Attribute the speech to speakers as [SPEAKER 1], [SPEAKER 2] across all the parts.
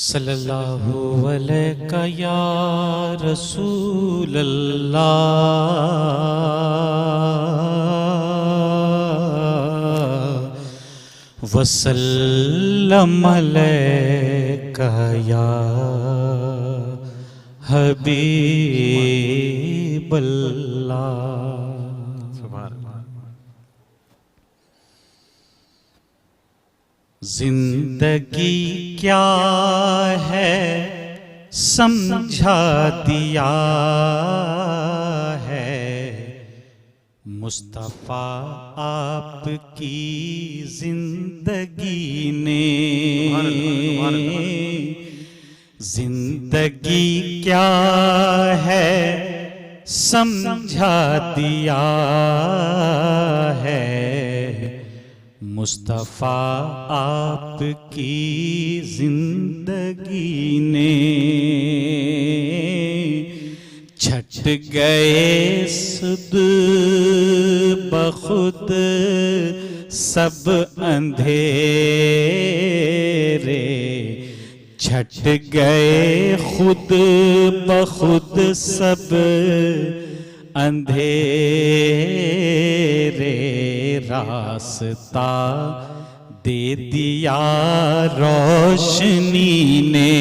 [SPEAKER 1] صلی اللہ علیہ یا رسول اللہ وسلم علیک یا حبیب اللہ۔ زندگی کیا ہے سمجھا دیا ہے مصطفیٰ آپ کی زندگی نے۔ زندگی کیا ہے سمجھا دیا ہے مصطفیٰ آپ کی زندگی نے۔ چھٹ گئے سد بخود سب اندھیرے، چھٹ گئے خود بخود سب اندھیرے، راستہ دے دیا روشنی نے۔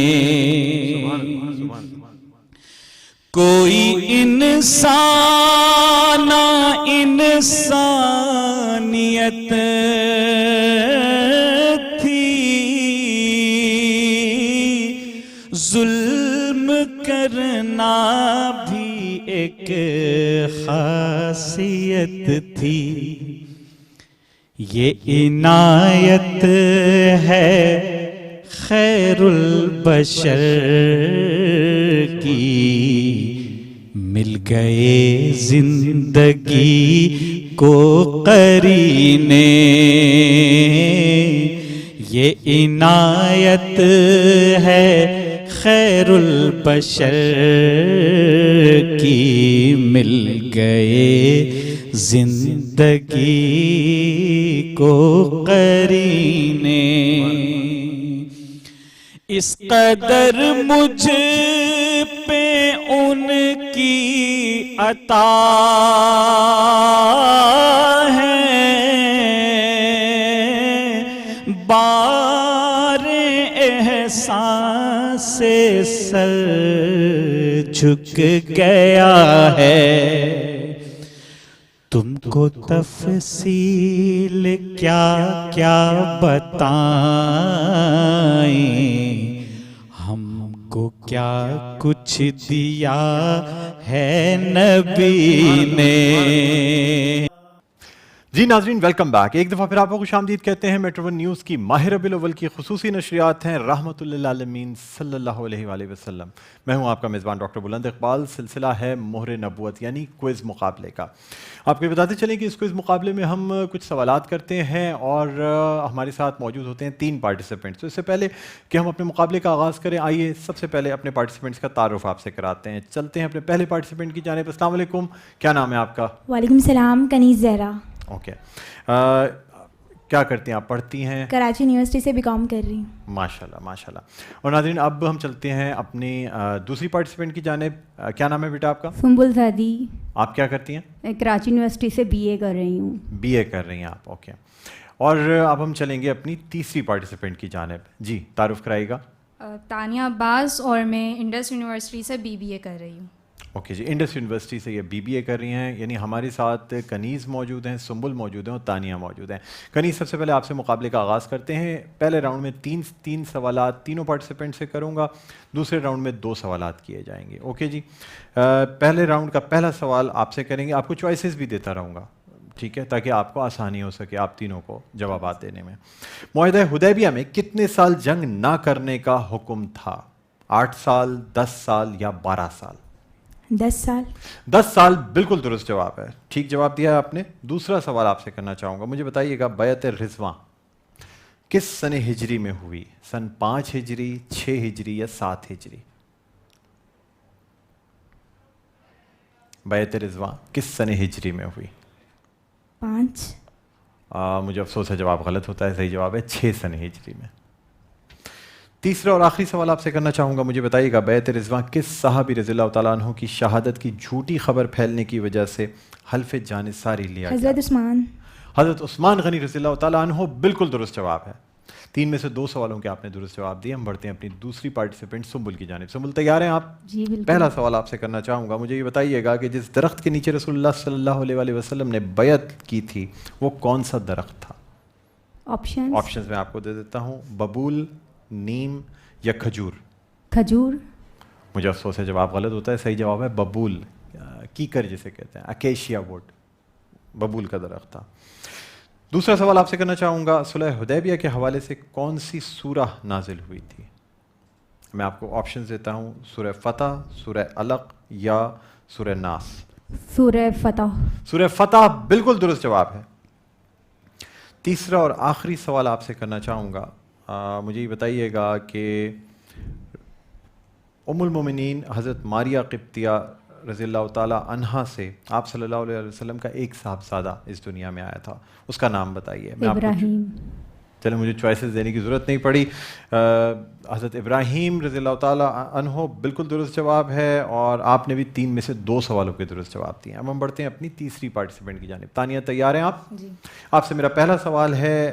[SPEAKER 1] کوئی انسان انسانیت تھی، ظلم کرنا بھی ایک خاصیت تھی۔ یہ عنایت ہے خیر البشر کی، مل گئے زندگی کو قرینے۔ یہ عنایت ہے خیر البشر کی، مل گئے زندگی کو قرینے۔ اس قدر مجھ پہ ان کی عطا ہے، بار احسان سے سر جھک گیا ہے۔ تم کو تفصیل کیا کیا بتائیں، ہم کو کیا کچھ دیا ہے نبی نے۔
[SPEAKER 2] جی ناظرین، ویلکم بیک۔ ایک دفعہ پھر آپ کو خوش آمدید کہتے ہیں۔ میٹرو ون نیوز کی ماہ ربیع الاول کی خصوصی نشریات ہیں رحمت للعالمین صلی اللہ علیہ وآلہ وسلم۔ میں ہوں آپ کا میزبان ڈاکٹر بلند اقبال۔ سلسلہ ہے مہر نبوت یعنی کوئز مقابلے کا۔ آپ کو بتاتے چلیں کہ اس کوئز مقابلے میں ہم کچھ سوالات کرتے ہیں اور ہمارے ساتھ موجود ہوتے ہیں 3 پارٹیسپینٹس۔ تو اس سے پہلے کہ ہم اپنے مقابلے کا آغاز کریں، آئیے سب سے پہلے اپنے پارٹیسپینٹس کا تعارف آپ سے کراتے ہیں۔ چلتے ہیں اپنے پہلے پارٹیسپینٹ کی جانب۔ السلام علیکم، کیا نام ہے آپ کا؟
[SPEAKER 3] وعلیکم السلام، کنیز زہرا۔
[SPEAKER 2] اوکے، کیا کرتی ہیں آپ؟ پڑھتی ہیں؟
[SPEAKER 3] کراچی یونیورسٹی سے بی کام کر رہی ہوں۔
[SPEAKER 2] ماشاءاللہ ماشاءاللہ۔ اور ناظرین، اب ہم چلتے ہیں اپنی دوسری پارٹیسپینٹ کی جانب۔ کیا نام ہے بیٹا آپ کا؟
[SPEAKER 4] سنبل زادی۔
[SPEAKER 2] آپ کیا کرتی ہیں؟
[SPEAKER 4] میں کراچی یونیورسٹی سے بی اے کر رہی ہوں۔
[SPEAKER 2] بی اے کر رہی ہیں آپ، اوکے۔ اور اب ہم چلیں گے اپنی تیسری پارٹیسپینٹ کی جانب۔ جی، تعارف کرائیے گا۔
[SPEAKER 5] تانیہ عباس، اور میں انڈس یونیورسٹی سے بی بی اے کر رہی ہوں۔
[SPEAKER 2] اوکے جی، انڈس یونیورسٹی سے یہ بی بی اے کر رہی ہیں، یعنی ہمارے ساتھ کنیز موجود ہیں، سنبل موجود ہیں اور تانیہ موجود ہیں۔ کنیز، سب سے پہلے آپ سے مقابلے کا آغاز کرتے ہیں۔ پہلے راؤنڈ میں تین سوالات تینوں پارٹیسپینٹ سے کروں گا، دوسرے راؤنڈ میں 2 سوالات کیے جائیں گے۔ اوکے جی، پہلے راؤنڈ کا پہلا سوال آپ سے کریں گے۔ آپ کو چوائسیز بھی دیتا رہوں گا، ٹھیک ہے، تاکہ آپ کو آسانی ہو سکے آپ تینوں کو جوابات دینے میں۔ معاہدہ حدیبیہ میں کتنے سال جنگ نہ کرنے کا حکم تھا؟ 8 سال، 10 سال یا 12 سال؟
[SPEAKER 3] 10 سال۔
[SPEAKER 2] 10 سال بالکل درست جواب ہے، ٹھیک جواب دیا ہے آپ نے۔ دوسرا سوال آپ سے کرنا چاہوں گا، مجھے بتائیے گا بیعت رضوان کس سن ہجری میں ہوئی؟ سن 5 ہجری، 6 ہجری یا 7 ہجری؟ بیعت رضوان کس سن ہجری میں ہوئی؟
[SPEAKER 3] 5۔
[SPEAKER 2] مجھے افسوس ہے، جواب غلط ہوتا ہے، صحیح جواب ہے 6 سن ہجری میں۔ تیسرا اور آخری سوال آپ سے کرنا چاہوں گا، مجھے بتائیے گا بیعت رضوان کس صحابی رضی اللہ تعالیٰ عنہ کی شہادت کی جھوٹی خبر پھیلنے کی وجہ سے حلف جانثاری لیا گیا؟
[SPEAKER 3] حضرت عثمان.
[SPEAKER 2] حضرت عثمان غنی رضی اللہ تعالیٰ عنہ بالکل درست جواب ہے. 3 میں سے 2 سوالوں کے آپ نے درست جواب دیے. ہم بڑھتے ہیں اپنی دوسری پارٹیسپینٹ سنبل کی جانب. سنبل تیار ہیں آپ؟
[SPEAKER 4] جی بالکل.
[SPEAKER 2] پہلا سوال آپ سے کرنا چاہوں گا، مجھے یہ بتائیے گا کہ جس درخت کے نیچے رسول اللہ صلی اللہ علیہ وآلہ وسلم نے بیعت کی تھی وہ کون سا درخت تھا؟
[SPEAKER 4] آپشن.
[SPEAKER 2] آپشنز میں آپ کو دے دیتا ہوں، ببول، نیم یا کھجور.
[SPEAKER 4] کھجور.
[SPEAKER 2] مجھے افسوس ہے جواب غلط ہوتا ہے. صحیح جواب ہے ببول، کیکر جسے کہتے ہیں، اکیشیا ووڈ، ببول کا درخت تھا. دوسرا سوال آپ سے کرنا چاہوں گا، صلح حدیبیہ کے حوالے سے کون سی سورہ نازل ہوئی تھی؟ میں آپ کو آپشنز دیتا ہوں، سورہ فتح، سورہ علق یا سورہ ناس.
[SPEAKER 4] سورہ فتح.
[SPEAKER 2] سورہ فتح بالکل درست جواب ہے. تیسرا اور آخری سوال آپ سے کرنا چاہوں گا، مجھے یہ بتائیے گا کہ ام المومنین حضرت ماریہ قبطیہ رضی اللہ تعالیٰ عنہا سے آپ صلی اللہ علیہ وسلم کا ایک صاحبزادہ اس دنیا میں آیا تھا، اس کا نام بتائیے. میں
[SPEAKER 4] ابراہیم.
[SPEAKER 2] چلے مجھے چوائسز دینے کی ضرورت نہیں پڑی. حضرت ابراہیم رضی اللہ تعالیٰ عنہ بالکل درست جواب ہے، اور آپ نے بھی 3 میں سے 2 سوالوں کے درست جواب دیے. اب ہم بڑھتے ہیں اپنی تیسری پارٹیسپینٹ کی جانب. تانیہ تیار ہیں آپ؟
[SPEAKER 5] جی.
[SPEAKER 2] آپ سے میرا پہلا سوال ہے،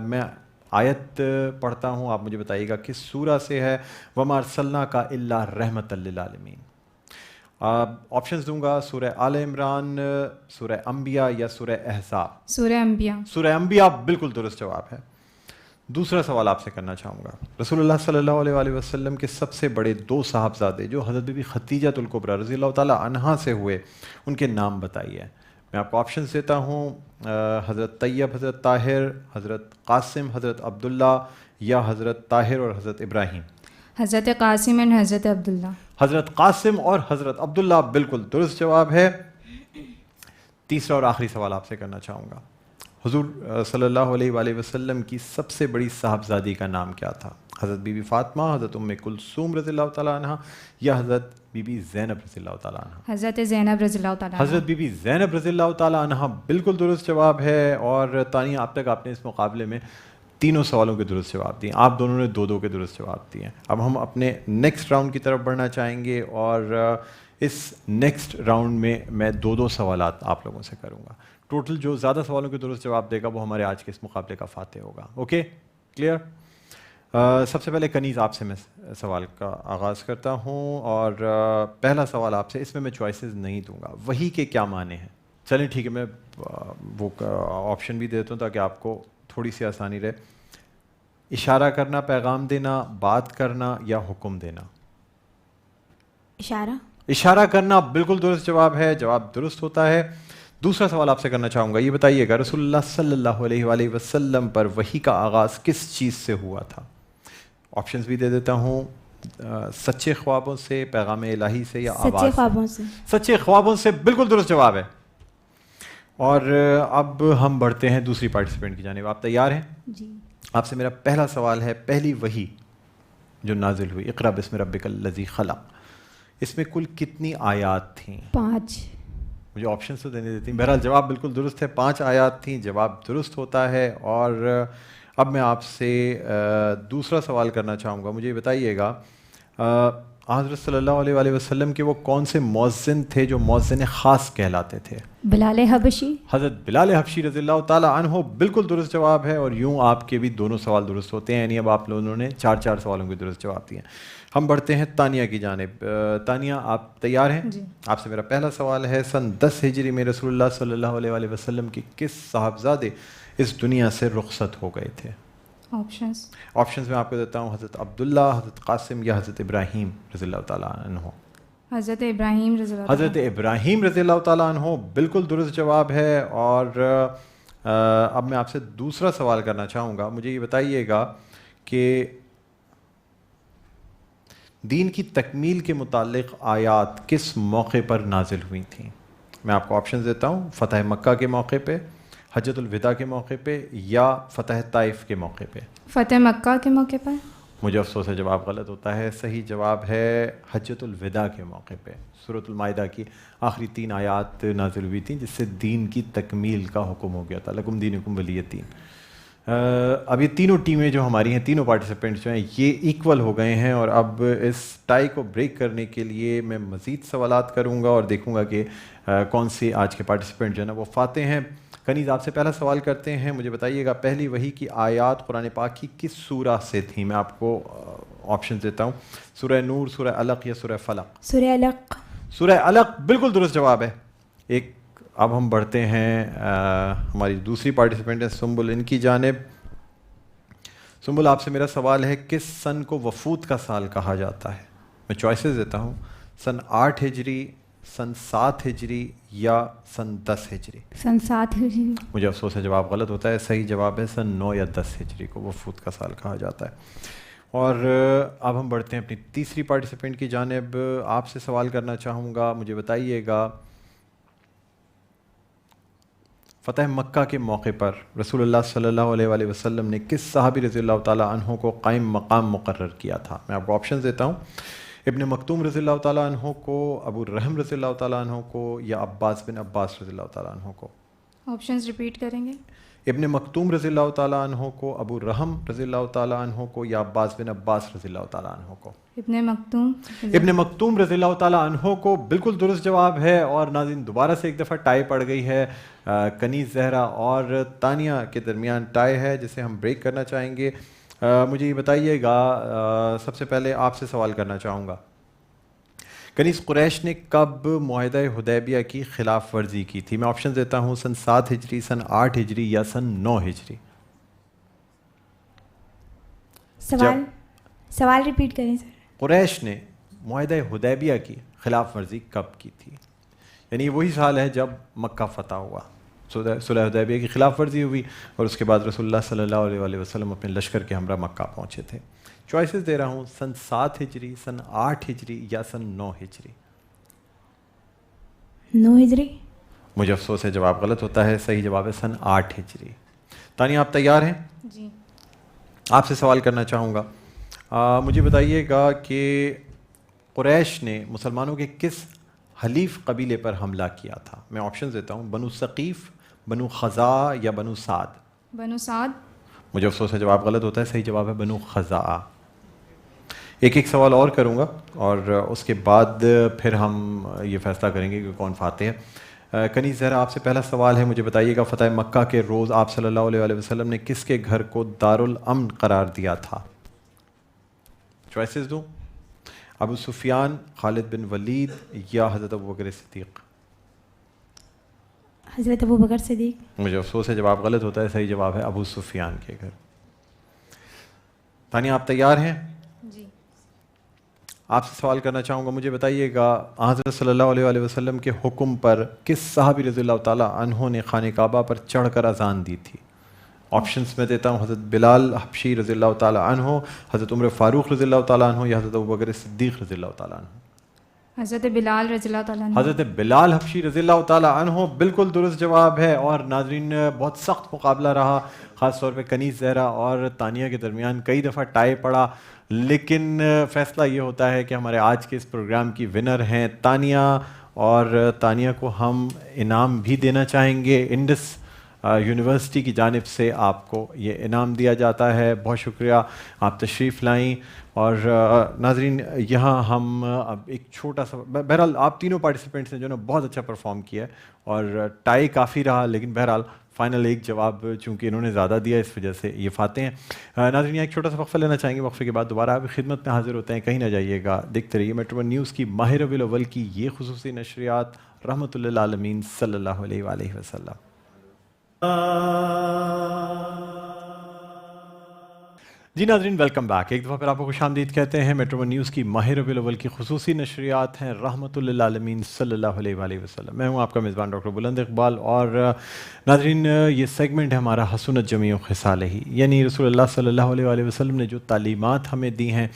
[SPEAKER 2] میں آیت پڑھتا ہوں، آپ مجھے بتائیے گا کس سورہ سے ہے. وَمَا أَرْسَلْنَاكَ إِلَّا رَحْمَةً لِّلْعَالَمِينَ. آپشنز دوں گا، سورہ آل عمران، سورہ انبیاء یا سورہ احزاب.
[SPEAKER 5] سورہ انبیاء.
[SPEAKER 2] سورہ انبیاء بالکل درست جواب ہے. دوسرا سوال آپ سے کرنا چاہوں گا، رسول اللہ صلی اللہ علیہ وآلہ وسلم کے سب سے بڑے 2 صاحبزادے جو حضرت بی بی خدیجہ الکبریٰ رضی اللہ تعالیٰ عنہا سے ہوئے، ان کے نام بتائیے. میں آپ کو آپشنز دیتا ہوں، حضرت طیب، حضرت طاہر، حضرت قاسم، حضرت عبداللہ یا حضرت طاہر اور حضرت ابراہیم.
[SPEAKER 5] حضرت قاسم اینڈ حضرت عبداللہ.
[SPEAKER 2] حضرت قاسم اور حضرت عبداللہ بالکل درست جواب ہے. تیسرا اور آخری سوال آپ سے کرنا چاہوں گا، حضور صلی اللہ علیہ وآلہ وسلم کی سب سے بڑی صاحبزادی کا نام کیا تھا؟ حضرت بی بی فاطمہ، حضرت ام کلثوم رضی اللہ تعالیٰ عنہ یا حضرت بی بی زینب رضی اللہ تعالیٰ عنہ؟
[SPEAKER 5] حضرت زینب رضی اللہ تعالیٰ عنہ.
[SPEAKER 2] حضرت بی بی زینب رضی اللہ تعالیٰ عنہ بالکل درست جواب ہے. اور تانیہ اب تک آپ نے اس مقابلے میں 3 سوالوں کے درست جواب دیے، آپ دونوں نے 2 کے درست جواب دیے. اب ہم اپنے نیکسٹ راؤنڈ کی طرف بڑھنا چاہیں گے، اور اس نیکسٹ راؤنڈ میں میں 2 سوالات آپ لوگوں سے کروں گا. ٹوٹل جو زیادہ سوالوں کے درست جواب دے گا وہ ہمارے آج کے اس مقابلے کا فاتح ہوگا. Okay clear? سب سے پہلے کنیز آپ سے میں سوال کا آغاز کرتا ہوں، اور پہلا سوال آپ سے، اس میں چوائسیز نہیں دوں گا. وحی کے کیا معنی ہیں؟ چلیں ٹھیک ہے، میں وہ آپشن بھی دیتا ہوں تاکہ آپ کو تھوڑی سی آسانی رہے. اشارہ کرنا، پیغام دینا، بات کرنا یا حکم دینا؟
[SPEAKER 3] اشارہ.
[SPEAKER 2] اشارہ کرنا بالکل درست جواب ہے، جواب درست ہوتا ہے. دوسرا سوال آپ سے کرنا چاہوں گا، یہ بتائیے گا رسول اللہ صلی اللہ علیہ وآلہ وسلم پر وحی کا آغاز کس چیز سے ہوا تھا؟ آپشنز بھی دے دیتا ہوں، سچے خوابوں سے، پیغام الہی سے یا آواز سے؟
[SPEAKER 3] سچے خوابوں سے.
[SPEAKER 2] سچے خوابوں سے بالکل درست جواب ہے. اور اب ہم بڑھتے ہیں دوسری پارٹیسپینٹ کی جانب. آپ تیار ہیں؟
[SPEAKER 4] جی.
[SPEAKER 2] آپ سے میرا پہلا سوال ہے، پہلی وحی جو نازل ہوئی، اقرأ بسم ربک الذی خلق، اس میں کل کتنی آیات تھیں؟
[SPEAKER 4] 5.
[SPEAKER 2] مجھے آپشنس تو دینے دیتی ہیں. بہرحال جواب بالکل درست ہے، 5 آیات تھیں. جواب درست ہوتا ہے. اور اب میں آپ سے دوسرا سوال کرنا چاہوں گا، مجھے یہ بتائیے گا حضرت صلی اللہ علیہ وآلہ وسلم کے وہ کون سے مؤذن تھے جو مؤذن خاص کہلاتے تھے؟
[SPEAKER 4] بلال حبشی.
[SPEAKER 2] حضرت بلال حبشی رضی اللہ تعالیٰ عنہ بالکل درست جواب ہے. اور یوں آپ کے بھی 2 سوال درست ہوتے ہیں، یعنی اب آپ لوگوں نے 4 سوالوں کے درست جواب دیے. ہم بڑھتے ہیں تانیہ کی جانب. تانیہ آپ تیار ہیں؟
[SPEAKER 5] جی.
[SPEAKER 2] آپ سے میرا پہلا سوال ہے، سن 10 ہجری میں رسول اللہ صلی اللہ علیہ وآلہ وسلم کے کس صاحبزادے اس دنیا سے رخصت ہو گئے تھے؟ آپشنز میں آپ کو دیتا ہوں، حضرت عبداللہ، حضرت قاسم یا حضرت ابراہیم رضی اللہ تعالیٰ عنہ؟
[SPEAKER 5] حضرت ابراہیم رضی اللہ.
[SPEAKER 2] حضرت ابراہیم رضی اللہ تعالیٰ عنہ بالکل درست جواب ہے. اور اب میں آپ سے دوسرا سوال کرنا چاہوں گا، مجھے یہ بتائیے گا کہ دین کی تکمیل کے متعلق آیات کس موقع پر نازل ہوئی تھیں؟ میں آپ کو آپشنز دیتا ہوں، فتح مکہ کے موقع پہ، حجۃ الوداع کے موقع پہ یا فتح طائف کے موقع پہ؟
[SPEAKER 5] فتح مکہ کے موقع پر.
[SPEAKER 2] مجھے افسوس ہے جواب غلط ہوتا ہے. صحیح جواب ہے حجۃ الوداع کے موقع پہ. سورۃ المائدہ کی آخری 3 آیات نازل ہوئی تھیں جس سے دین کی تکمیل کا حکم ہو گیا تھا. لکم دینکم ولی دین. اب یہ تینوں ٹیمیں جو ہماری ہیں، تینوں پارٹیسپینٹس جو ہیں یہ ایکول ہو گئے ہیں، اور اب اس ٹائی کو بریک کرنے کے لیے میں مزید سوالات کروں گا اور دیکھوں گا کہ کون سی آج کے پارٹیسپینٹ جو ہے نا وہ فاتح ہیں۔ کنیز آپ سے پہلا سوال کرتے ہیں، مجھے بتائیے گا پہلی وحی کی آیات قرآن پاک کی کس سورہ سے تھیں؟ میں آپ کو آپشن دیتا ہوں، سورہ نور، سورہ علق یا سورہ فلق؟
[SPEAKER 3] سورہ علق۔
[SPEAKER 2] سورہ علق بالکل درست جواب ہے۔ ایک اب ہم بڑھتے ہیں ہماری دوسری پارٹیسپینٹ ہے سنبل، ان کی جانب۔ سنبل آپ سے میرا سوال ہے، کس سن کو وفود کا سال کہا جاتا ہے؟ میں چوائسز دیتا ہوں، سن 8 ہجری، سن 7 ہجری یا سن 10 ہجری؟
[SPEAKER 4] سن 7 ہجری۔
[SPEAKER 2] مجھے افسوس ہے جواب غلط ہوتا ہے، صحیح جواب ہے سن 9 یا 10 ہجری کو وفود کا سال کہا جاتا ہے۔ اور اب ہم بڑھتے ہیں اپنی تیسری پارٹیسپینٹ کی جانب۔ آپ سے سوال کرنا چاہوں گا، مجھے بتائیے گا فتح مکہ کے موقع پر رسول اللہ صلی اللہ علیہ وآلہ وسلم نے کس صحابی رضی اللہ تعالیٰ عنہ کو قائم مقام مقرر کیا تھا؟ میں آپ کو آپشن دیتا ہوں، ابن مکتوم رضی اللہ تعالیٰ عنہ کو، ابو الرحم رضی اللہ تعالیٰ عنہ کو، یا عباس بن عباس رضی اللہ تعالیٰ عنہ کو؟
[SPEAKER 5] آپشنز ریپیٹ کریں گے؟
[SPEAKER 2] ابن مکتوم رضی اللہ تعالیٰ عنہ کو، ابو الرحم رضی اللہ تعالیٰ عنہ کو، یا عباس بن عباس رضی اللہ تعالیٰ عنہ کو؟
[SPEAKER 5] ابن مکتوم۔
[SPEAKER 2] ابن مکتوم رضی اللہ تعالیٰ عنہ کو بالکل درست جواب ہے۔ اور ناظرین دوبارہ سے ایک دفعہ ٹائی پڑ گئی ہے، کنیز زہرا اور تانیہ کے درمیان ٹائی ہے جسے ہم بریک کرنا چاہیں گے۔ مجھے یہ بتائیے گا، سب سے پہلے آپ سے سوال کرنا چاہوں گا، کنیز قریش نے کب معاہدہ حدیبیہ کی خلاف ورزی کی تھی؟ میں آپشن دیتا ہوں، سن 7 ہجری، سن 8 ہجری یا سن 9 ہجری؟
[SPEAKER 3] سوال ریپیٹ کریں سر۔
[SPEAKER 2] قریش نے معاہدہ حدیبیہ کی خلاف ورزی کب کی تھی؟ یعنی وہی سال ہے جب مکہ فتح ہوا، صلح حدیبیہ کی خلاف ورزی ہوئی، اور اس کے بعد رسول اللہ صلی اللہ علیہ وآلہ وسلم اپنے لشکر کے ہمراہ مکہ پہنچے تھے۔ چوائسز دے رہا ہوں، سن 7 ہجری، سن 8 ہجری یا سن 9 ہجری؟
[SPEAKER 3] 9 ہجری۔
[SPEAKER 2] مجھے افسوس ہے جواب غلط ہوتا ہے، صحیح جواب ہے سن 8 ہجری۔ تانیہ آپ تیار ہیں؟
[SPEAKER 5] جی۔
[SPEAKER 2] آپ سے سوال کرنا چاہوں گا، مجھے بتائیے گا کہ قریش نے مسلمانوں کے کس حلیف قبیلے پر حملہ کیا تھا؟ میں آپشن دیتا ہوں، بنو ثقیف، بنو خزاع یا بنو سعد؟
[SPEAKER 5] بنو سعد۔
[SPEAKER 2] مجھے افسوس ہے جواب غلط ہوتا ہے، صحیح جواب ہے بنو خزاع۔ ایک ایک سوال اور کروں گا اور اس کے بعد پھر ہم یہ فیصلہ کریں گے کہ کون فاتح ہے۔ کنیز زہرا آپ سے پہلا سوال ہے، مجھے بتائیے گا فتح مکہ کے روز آپ صلی اللہ علیہ وآلہ وسلم نے کس کے گھر کو دارالامن قرار دیا تھا؟ چوائسز دوں، ابو سفیان، خالد بن ولید یا حضرت ابوبکر صدیق؟
[SPEAKER 3] حضرت ابو بکر صدیق۔
[SPEAKER 2] مجھے افسوس ہے جواب غلط ہوتا ہے، صحیح جواب ہے ابو سفیان کے گھر۔ تانیہ آپ تیار ہیں؟
[SPEAKER 5] جی۔
[SPEAKER 2] آپ سے سوال کرنا چاہوں گا، مجھے بتائیے گا حضرت صلی اللہ علیہ وآلہ وسلم کے حکم پر کس صحابی رضی اللہ تعالیٰ عنہ نے خانہ کعبہ پر چڑھ کر اذان دی تھی؟ آپشنس میں دیتا ہوں، حضرت بلال حبشی رضی اللہ تعالیٰ عنہ، حضرت عمر فاروق رضی اللہ تعالیٰ عنہ یا حضرت ابوبکر صدیق رضی اللہ تعالیٰ عنہ؟
[SPEAKER 5] حضرت بلال رضی اللہ تعالیٰ عنہ۔
[SPEAKER 2] حضرت بلال حبشی رضی اللہ تعالیٰ عنہ بالکل درست جواب ہے۔ اور ناظرین بہت سخت مقابلہ رہا، خاص طور پہ کنیز زہرا اور تانیہ کے درمیان کئی دفعہ ٹائی پڑا، لیکن فیصلہ یہ ہوتا ہے کہ ہمارے آج کے اس پروگرام کی ونر ہیں تانیہ، اور تانیہ کو ہم انعام بھی دینا چاہیں گے۔ انڈس یونیورسٹی کی جانب سے آپ کو یہ انعام دیا جاتا ہے۔ بہت شکریہ، آپ تشریف لائیں۔ اور ناظرین یہاں ہم اب ایک چھوٹا سا، بہرحال آپ تینوں پارٹیسپینٹس نے جو نا بہت اچھا پرفارم کیا ہے اور ٹائی کافی رہا، لیکن بہرحال فائنل ایک جواب چونکہ انہوں نے زیادہ دیا اس وجہ سے یہ فاتح ہیں۔ ناظرین یہاں ایک چھوٹا سا وقفہ لینا چاہیں گے، وقفے کے بعد دوبارہ آپ کی خدمت میں حاضر ہوتے ہیں، کہیں نہ جائیے گا، دیکھتے رہیے میٹرو ون نیوز کی ماہ ربیع الاول کی یہ خصوصی نشریات رحمۃ للعالمین صلی اللہ علیہ وآلہ وسلم۔ جی ناظرین ویلکم بیک، ایک دفعہ پھر آپ کو خوش آمدید کہتے ہیں۔ میٹرو ون نیوز کی ماہ ربیع الاول کی خصوصی نشریات ہیں رحمۃ للعالمین صلی اللہ علیہ وآلہ وسلم۔ میں ہوں آپ کا میزبان ڈاکٹر بلند اقبال، اور ناظرین یہ سیگمنٹ ہے ہمارا حسنت جمیع خصالہ، یعنی رسول اللہ صلی اللہ علیہ وآلہ وسلم نے جو تعلیمات ہمیں دی ہیں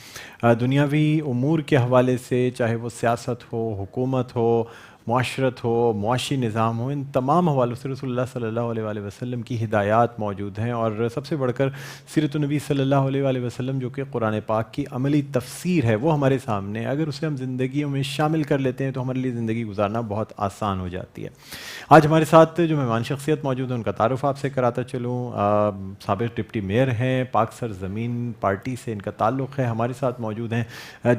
[SPEAKER 2] دنیاوی امور کے حوالے سے، چاہے وہ سیاست ہو، حکومت ہو، معاشرت ہو, معاشی نظام ہو, ان تمام حوالوں سے رسول اللہ صلی اللہ علیہ وآلہ وسلم کی ہدایات موجود ہیں, اور سب سے بڑھ کر سیرت النبی صلی اللہ علیہ وآلہ وسلم جو کہ قرآن پاک کی عملی تفسیر ہے وہ ہمارے سامنے. اگر اسے ہم زندگیوں میں شامل کر لیتے ہیں تو ہمارے لیے زندگی گزارنا بہت آسان ہو جاتی ہے. آج ہمارے ساتھ جو مہمان شخصیت موجود ہیں ان کا تعارف آپ سے کراتا چلوں. سابق ڈپٹی میئر ہیں, پاک سرزمین پارٹی سے ان کا تعلق ہے. ہمارے ساتھ موجود ہیں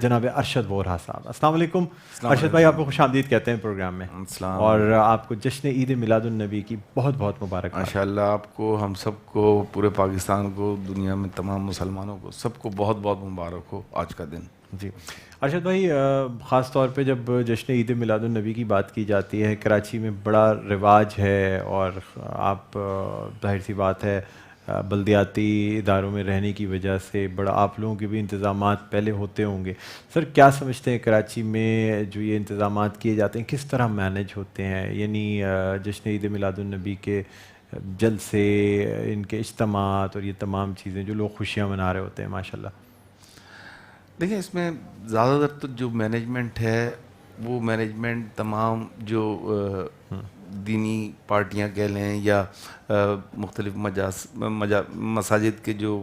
[SPEAKER 2] جناب ارشد وورہا صاحب. السلام علیکم. ارشد بھائی آپ کو خوش آمدید کہتے ہیں پروگرام میں, اور آپ کو جشن عید میلاد النبی کی بہت بہت مبارک.
[SPEAKER 6] ماشاء اللہ, آپ کو, ہم سب کو, پورے پاکستان کو, دنیا میں تمام مسلمانوں کو, سب کو بہت بہت مبارک ہو آج کا دن.
[SPEAKER 2] جی ارشد بھائی, خاص طور پہ جب جشن عید میلاد النبی کی بات کی جاتی ہے, کراچی میں بڑا رواج ہے, اور آپ ظاہر سی بات ہے بلدیاتی اداروں میں رہنے کی وجہ سے بڑا آپ لوگوں کے بھی انتظامات پہلے ہوتے ہوں گے. سر کیا سمجھتے ہیں کراچی میں جو یہ انتظامات کیے جاتے ہیں کس طرح مینیج ہوتے ہیں؟ یعنی جشن عید میلاد النبی کے جلسے, ان کے اجتماعات اور یہ تمام چیزیں جو لوگ خوشیاں منا رہے ہوتے ہیں ماشاء اللہ.
[SPEAKER 6] دیکھیں, اس میں زیادہ تر تو جو مینجمنٹ ہے وہ مینجمنٹ تمام جو دینی پارٹیاں کہہ لیں یا مختلف مساجد کے جو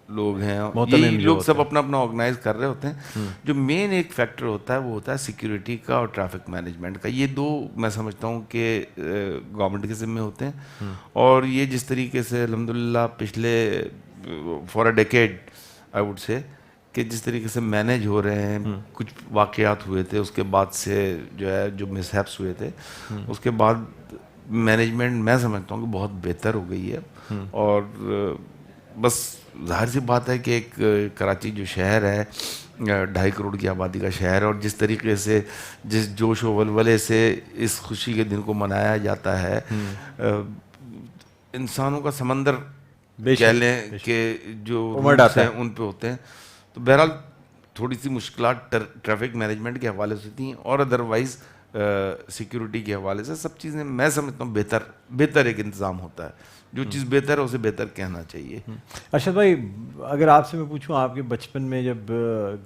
[SPEAKER 6] لوگ ہیں, یہ لوگ سب اپنا اپنا آرگنائز کر رہے ہوتے ہیں. جو مین ایک فیکٹر ہوتا ہے وہ ہوتا ہے سیکیورٹی کا اور ٹریفک مینجمنٹ کا. یہ دو میں سمجھتا ہوں کہ گورنمنٹ کے ذمے ہوتے ہیں, اور یہ جس طریقے سے الحمدللہ پچھلے for a decade I would say کہ جس طریقے سے مینیج ہو رہے ہیں. کچھ واقعات ہوئے تھے, اس کے بعد سے جو ہے جو مس ہیپس ہوئے تھے, اس کے بعد مینجمنٹ میں سمجھتا ہوں کہ بہت بہتر ہو گئی ہے. اور بس ظاہر سی بات ہے کہ ایک کراچی جو شہر ہے 2.5 کروڑ کی آبادی کا شہر ہے, اور جس طریقے سے جس جوش و ولولے سے اس خوشی کے دن کو منایا جاتا ہے, انسانوں کا سمندر کہہ لیں کہ جو روٹس ہیں ان پہ ہوتے ہیں. تو بہرحال تھوڑی سی مشکلات ٹریفک مینجمنٹ کے حوالے سے تھیں, اور ادروائز سیکیورٹی کے حوالے سے سب چیزیں میں سمجھتا ہوں بہتر ایک انتظام ہوتا ہے. جو چیز بہتر ہے اسے بہتر کہنا چاہیے.
[SPEAKER 2] ارشد بھائی, اگر آپ سے میں پوچھوں, آپ کے بچپن میں جب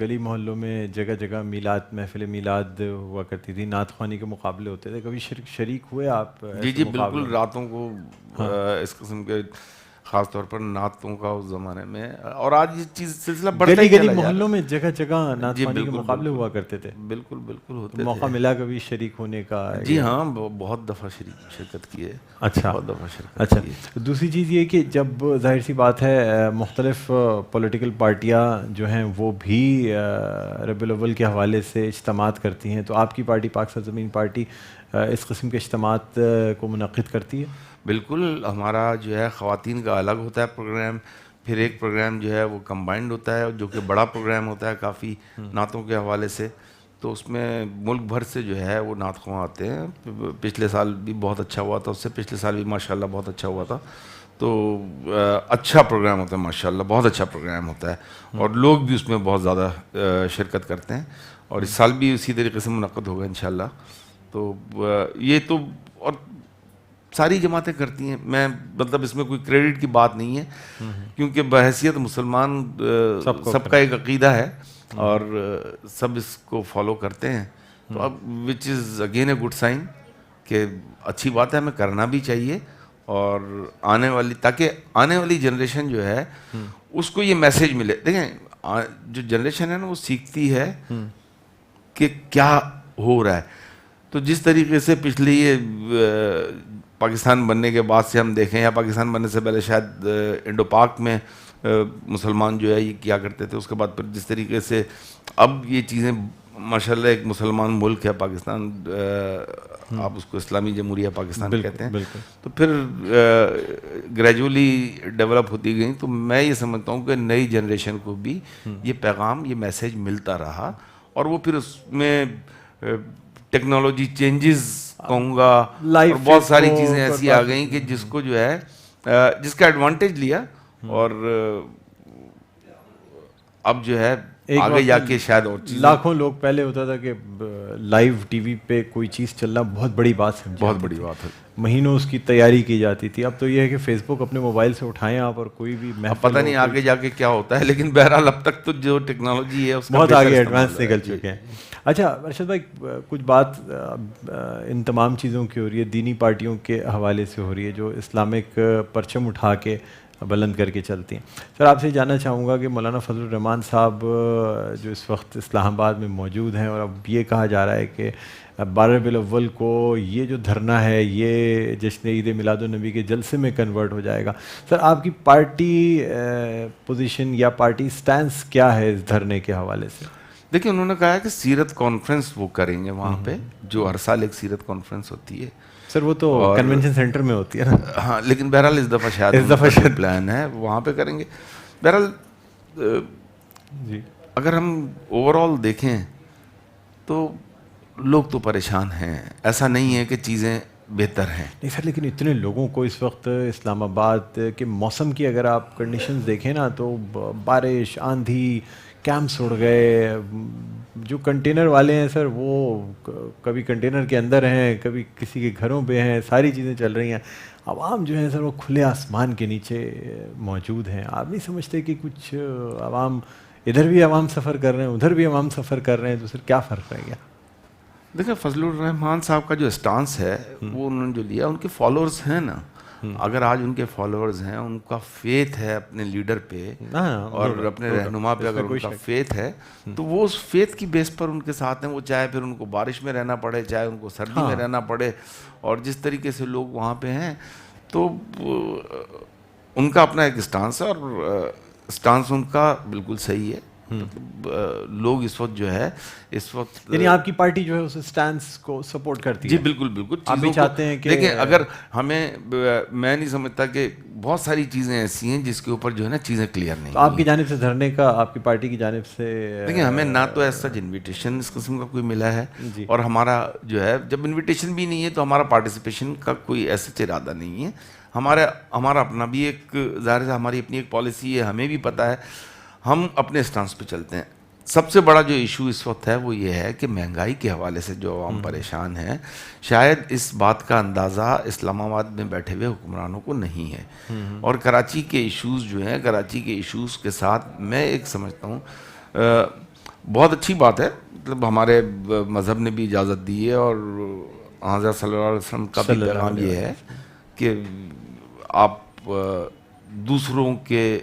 [SPEAKER 2] گلی محلوں میں جگہ جگہ میلاد, محفل میلاد ہوا کرتی تھی, نعت خوانی کے مقابلے ہوتے تھے, کبھی شریک ہوئے آپ؟
[SPEAKER 6] جی بالکل, راتوں کو اس قسم کے خاص طور پر نعتوں کا اس زمانے میں, اور آج یہ چیز سلسلہ بڑھتا ہی چلا جا رہا ہے.
[SPEAKER 2] محلوں میں جگہ جگہ نعت خوانی کے مقابلے ہوا کرتے تھے.
[SPEAKER 6] بالکل ہوتے تھے.
[SPEAKER 2] موقع ملا کبھی شریک ہونے کا؟
[SPEAKER 6] جی ہاں, بہت دفعہ شرکت کی ہے.
[SPEAKER 2] اچھا,
[SPEAKER 6] بہت دفعہ شرکت.
[SPEAKER 2] اچھا, دوسری چیز یہ کہ جب ظاہر سی بات ہے مختلف پولیٹیکل پارٹیاں جو ہیں وہ بھی ربیع الاول کے حوالے سے اجتماعات کرتی ہیں, تو آپ کی پارٹی پاک سرزمین پارٹی اس قسم کے اجتماعات کو منعقد کرتی ہے؟
[SPEAKER 6] بالکل, ہمارا جو ہے خواتین کا الگ ہوتا ہے پروگرام, پھر ایک پروگرام جو ہے وہ کمبائنڈ ہوتا ہے جو کہ بڑا پروگرام ہوتا ہے کافی نعتوں کے حوالے سے. تو اس میں ملک بھر سے جو ہے وہ نعت خواں آتے ہیں. پچھلے سال بھی بہت اچھا ہوا تھا, اس سے پچھلے سال بھی ماشاءاللہ بہت اچھا ہوا تھا. تو اچھا پروگرام ہوتا ہے ماشاءاللہ, بہت اچھا پروگرام ہوتا ہے, اور لوگ بھی اس میں بہت زیادہ شرکت کرتے ہیں, اور اس سال بھی اسی طریقے سے منعقد ہوگا انشاءاللہ. تو یہ تو, اور ساری جماعتیں کرتی ہیں. میں مطلب اس میں کوئی کریڈٹ کی بات نہیں ہے, کیونکہ بحیثیت مسلمان سب کا ایک عقیدہ ہے, اور سب اس کو فالو کرتے ہیں. تو اب which is again a good sign کہ اچھی بات ہے, ہمیں کرنا بھی چاہیے, اور تاکہ آنے والی جنریشن جو ہے اس کو یہ میسیج ملے. دیکھیں, جو جنریشن ہے نا وہ سیکھتی ہے کہ کیا ہو رہا ہے. تو جس طریقے سے پچھلی یہ پاکستان بننے کے بعد سے ہم دیکھیں, یا پاکستان بننے سے پہلے شاید انڈو پاک میں مسلمان جو ہے یہ کیا کرتے تھے, اس کے بعد پھر جس طریقے سے اب یہ چیزیں ماشاءاللہ ایک مسلمان ملک ہے پاکستان, آپ اس کو اسلامی جمہوریہ پاکستان کہتے ہیں, تو پھر گریجولی ڈیولپ ہوتی گئیں. تو میں یہ سمجھتا ہوں کہ نئی جنریشن کو بھی یہ پیغام, یہ میسیج ملتا رہا, اور وہ پھر اس میں ٹیکنالوجی چینجز کہوں گا, اور بہت ساری چیزیں ایسی آ گئیں کہ جس کو جو ہے جس کا ایڈوانٹیج لیا, اور اب جو ہے آگے جا کے شاید اور چیز.
[SPEAKER 2] لاکھوں لوگ, پہلے ہوتا تھا کہ لائیو ٹی وی پہ کوئی چیز چلنا بہت بڑی بات سمجھی,
[SPEAKER 6] بہت بڑی بات ہے,
[SPEAKER 2] مہینوں اس کی تیاری کی جاتی تھی. اب تو یہ ہے کہ فیس بک اپنے موبائل سے اٹھائیں آپ, اور کوئی بھی
[SPEAKER 6] پتہ نہیں آگے جا کے کیا ہوتا ہے, لیکن بہرحال اب تک تو جو ٹیکنالوجی ہے اس کا
[SPEAKER 2] بہت آگے ایڈوانس نکل چکے ہیں. اچھا ارشد بھائی کچھ بات ان تمام چیزوں کی ہو رہی ہے دینی پارٹیوں کے حوالے سے ہو رہی ہے جو اسلامک پرچم اٹھا کے بلند کر کے چلتی ہیں. سر آپ سے جاننا چاہوں گا کہ مولانا فضل الرحمان صاحب جو اس وقت اسلام آباد میں موجود ہیں اور اب یہ کہا جا رہا ہے کہ 12 ربیع الاول کو یہ جو دھرنا ہے یہ جشن عید میلاد النبی کے جلسے میں کنورٹ ہو جائے گا. سر آپ کی پارٹی پوزیشن یا پارٹی سٹینس کیا ہے اس دھرنے کے حوالے سے؟
[SPEAKER 6] دیکھیں انہوں نے کہا ہے کہ سیرت کانفرنس وہ کریں گے وہاں پہ، جو ہر سال ایک سیرت کانفرنس ہوتی ہے.
[SPEAKER 2] سر وہ تو کنونشن سینٹر میں ہوتی ہے نا.
[SPEAKER 6] ہاں لیکن بہرحال اس دفعہ شاید پلان ہے وہاں پہ کریں گے. بہرحال
[SPEAKER 2] جی
[SPEAKER 6] اگر ہم اوور آل دیکھیں تو لوگ تو پریشان ہیں، ایسا نہیں ہے کہ چیزیں بہتر ہیں.
[SPEAKER 2] نہیں سر لیکن اتنے لوگوں کو اس وقت اسلام آباد کے موسم کی اگر آپ کنڈیشنز دیکھیں نا تو بارش، آندھی، کیمپس اڑ گئے. جو کنٹینر والے ہیں سر وہ کبھی کنٹینر کے اندر ہیں، کبھی کسی کے گھروں پہ ہیں، ساری چیزیں چل رہی ہیں. عوام جو ہے سر وہ کھلے آسمان کے نیچے موجود ہیں. آپ نہیں سمجھتے کہ کچھ عوام ادھر بھی عوام سفر کر رہے ہیں ادھر بھی عوام سفر کر رہے ہیں تو سر کیا فرق رہ گیا؟
[SPEAKER 6] دیکھیں فضل الرحمان صاحب کا جو اسٹانس ہے وہ انہوں نے جو لیا، ان کے فالوورز ہیں نا، اگر آج ان کے فالوورز ہیں، ان کا فیتھ ہے اپنے لیڈر پہ اور اپنے رہنما پہ، اگر ان کا فیتھ ہے تو وہ اس فیتھ کی بیس پر ان کے ساتھ ہیں. وہ چاہے پھر ان کو بارش میں رہنا پڑے، چاہے ان کو سردی میں رہنا پڑے، اور جس طریقے سے لوگ وہاں پہ ہیں تو ان کا اپنا ایک اسٹانس ہے اور اسٹانس ان کا بالکل صحیح ہے. لوگ اس وقت جو ہے اس وقت
[SPEAKER 2] یعنی آپ کی پارٹی جو ہے اس اسٹانس کو سپورٹ کرتی ہے؟
[SPEAKER 6] جی بالکل بالکل.
[SPEAKER 2] آپ بھی چاہتے ہیں کہ
[SPEAKER 6] دیکھیں اگر ہمیں، میں نہیں سمجھتا کہ بہت ساری چیزیں ایسی ہیں جس کے اوپر جو ہے نا چیزیں کلیئر نہیں.
[SPEAKER 2] آپ کی جانب سے دھرنے کا، آپ کی پارٹی کی جانب سے
[SPEAKER 6] دیکھیں ہمیں نہ تو ایسا انویٹیشن اس قسم کا کوئی ملا ہے، اور ہمارا جو ہے جب انویٹیشن بھی نہیں ہے تو ہمارا پارٹیسپیشن کا کوئی ایسا ارادہ نہیں ہے. ہمارا اپنا بھی ایک ظاہر ہے ہماری اپنی ایک پالیسی ہے، ہمیں بھی پتہ ہے، ہم اپنے اسٹانس پہ چلتے ہیں. سب سے بڑا جو ایشو اس وقت ہے وہ یہ ہے کہ مہنگائی کے حوالے سے جو عوام پریشان ہیں، شاید اس بات کا اندازہ اسلام آباد میں بیٹھے ہوئے حکمرانوں کو نہیں ہے. اور کراچی کے ایشوز جو ہیں، کراچی کے ایشوز کے ساتھ میں ایک سمجھتا ہوں بہت اچھی بات ہے، مطلب ہمارے مذہب نے بھی اجازت دی ہے اور حضرت صلی اللہ علیہ وسلم کا بھی پیغام یہ ہے کہ آپ دوسروں کے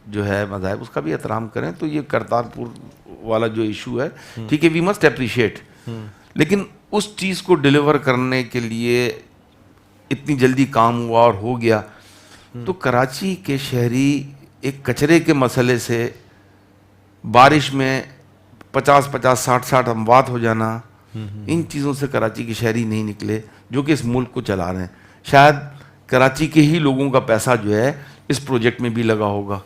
[SPEAKER 6] جو ہے مذاہب اس کا بھی احترام کریں. تو یہ کرتارپور والا جو ایشو ہے، ٹھیک ہے، وی مسٹ اپریشیٹ، لیکن اس چیز کو ڈیلیور کرنے کے لیے اتنی جلدی کام ہوا اور ہو گیا تو کراچی کے شہری ایک کچرے کے مسئلے سے بارش میں 50-60 اموات ہو جانا، ان چیزوں سے کراچی کے شہری نہیں نکلے جو کہ اس ملک کو چلا رہے ہیں. شاید کراچی کے ہی لوگوں کا پیسہ جو ہے اس پروجیکٹ میں بھی لگا ہوگا.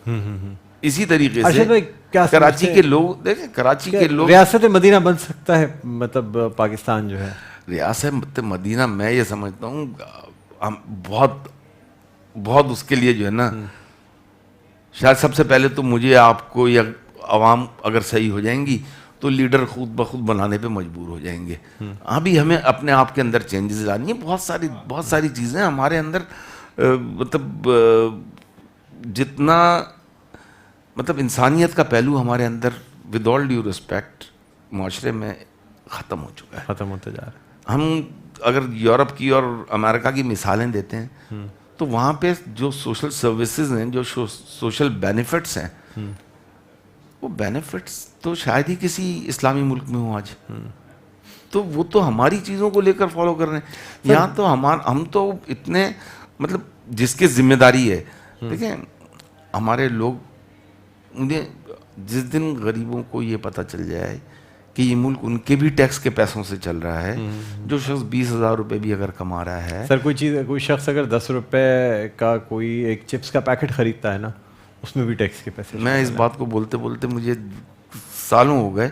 [SPEAKER 6] اسی طریقے سے کراچی کے لوگ، دیکھیں کراچی کے لوگ،
[SPEAKER 2] ریاست مدینہ بن سکتا ہے مطلب پاکستان جو ہے
[SPEAKER 6] ریاست مدینہ، میں یہ سمجھتا ہوں ہم بہت اس کے لیے جو ہے نا، شاید سب سے پہلے تو مجھے، آپ کو، یا عوام اگر صحیح ہو جائیں گی تو لیڈر خود بخود بنانے پہ مجبور ہو جائیں گے. ابھی ہمیں اپنے آپ کے اندر چینجز لانی ہے. بہت ساری چیزیں ہمارے اندر، مطلب جتنا مطلب انسانیت کا پہلو ہمارے اندر ود آل ڈیو رسپیکٹ معاشرے میں ختم ہو چکا ہے،
[SPEAKER 2] ختم ہوتا جا رہا ہے.
[SPEAKER 6] ہم اگر یورپ کی اور امریکہ کی مثالیں دیتے ہیں تو وہاں پہ جو سوشل سروسز ہیں، جو سوشل بینیفٹس ہیں، وہ بینیفٹس تو شاید ہی کسی اسلامی ملک میں ہوں آج. تو وہ تو ہماری چیزوں کو لے کر فالو کر رہے ہیں. یہاں تو ہم تو اتنے، مطلب جس کی ذمہ داری ہے، دیکھیں ہمارے لوگ، انہیں جس دن غریبوں کو یہ پتہ چل جائے کہ یہ ملک ان کے بھی ٹیکس کے پیسوں سے چل رہا ہے، جو شخص 20,000 روپے بھی اگر کما رہا ہے.
[SPEAKER 2] سر کوئی شخص اگر 10 روپے کا کوئی ایک چپس کا پیکٹ خریدتا ہے نا، اس میں بھی ٹیکس کے پیسے.
[SPEAKER 6] میں اس بات کو بولتے بولتے مجھے سالوں ہو گئے،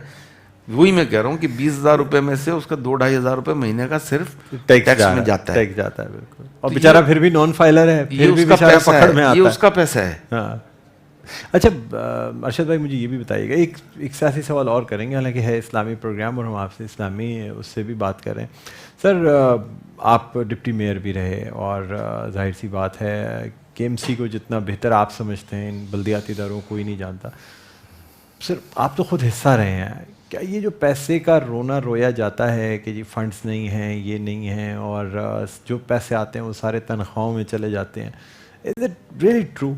[SPEAKER 6] وہی میں کہہ رہا ہوں کہ 20,000 روپے میں سے اس کا 2-2.5 روپے مہینے کا صرف ٹیکس میں جاتا ہے.
[SPEAKER 2] بالکل. اور بیچارہ پھر بھی نان فائلر ہے، پھر بھی بیچارہ پکڑ میں آتا ہے.
[SPEAKER 6] یہ اس کا پیسہ ہے.
[SPEAKER 2] ہاں. اچھا ارشد بھائی مجھے یہ بھی بتائیے گا، ایک سیاسی سوال اور کریں گے، حالانکہ ہے اسلامی پروگرام اور ہم آپ سے اسلامی اس سے بھی بات کر رہے ہیں. سر آپ ڈپٹی میئر بھی رہے اور ظاہر سی بات ہے کہ ایم سی کو جتنا بہتر آپ سمجھتے ہیں ان بلدیاتی اداروں کوئی نہیں جانتا. سر آپ تو خود حصہ رہے ہیں، کیا یہ جو پیسے کا رونا رویا جاتا ہے کہ جی فنڈز نہیں ہیں، یہ نہیں ہیں، اور جو پیسے آتے ہیں وہ سارے تنخواہوں میں چلے جاتے ہیں، از اٹ ریئلی ٹرو؟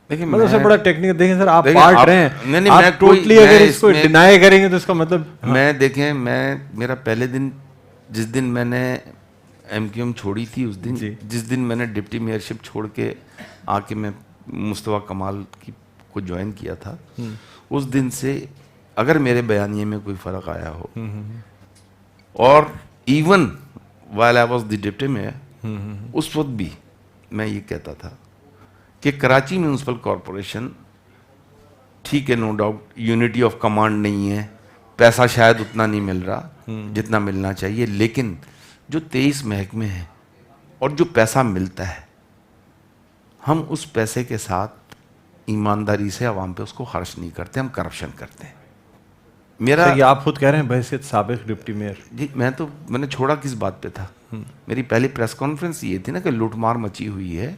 [SPEAKER 6] دیکھیں
[SPEAKER 2] مطلب سے بڑا ٹیکنیکل دیکھیں سر، آپ
[SPEAKER 6] دیکھیں
[SPEAKER 2] بانٹ رہے ہیں، آپ ٹوٹلی اگر اس کو ڈینائی کریں گے تو اس کا مطلب
[SPEAKER 6] میں دیکھیں میرا پہلے دن جس دن میں نے ایم کیو ایم چھوڑی تھی، اس دن جس دن میں نے ڈپٹی میئرشپ چھوڑ کے آ کے میں مصطفیٰ کمال کو جوائن کیا تھا، اس دن سے اگر میرے بیانیے میں کوئی فرق آیا ہو، اور even while I was the deputy mayor, اس وقت بھی میں یہ کہتا تھا کہ کراچی میونسپل کارپوریشن ٹھیک ہے، no doubt unity of command نہیں ہے، پیسہ شاید اتنا نہیں مل رہا جتنا ملنا چاہیے، لیکن جو 23 محکمے ہیں اور جو پیسہ ملتا ہے، ہم اس پیسے کے ساتھ ایمانداری سے عوام پہ اس کو خرچ نہیں کرتے، ہم کرپشن کرتے ہیں. میرا
[SPEAKER 2] یہ آپ خود کہہ رہے ہیں بحیثیت سابق ڈپٹی میئر.
[SPEAKER 6] جی میں نے چھوڑا کس بات پہ تھا؟ میری پہلی پریس کانفرنس یہ تھی نا کہ لوٹ مار مچی ہوئی ہے،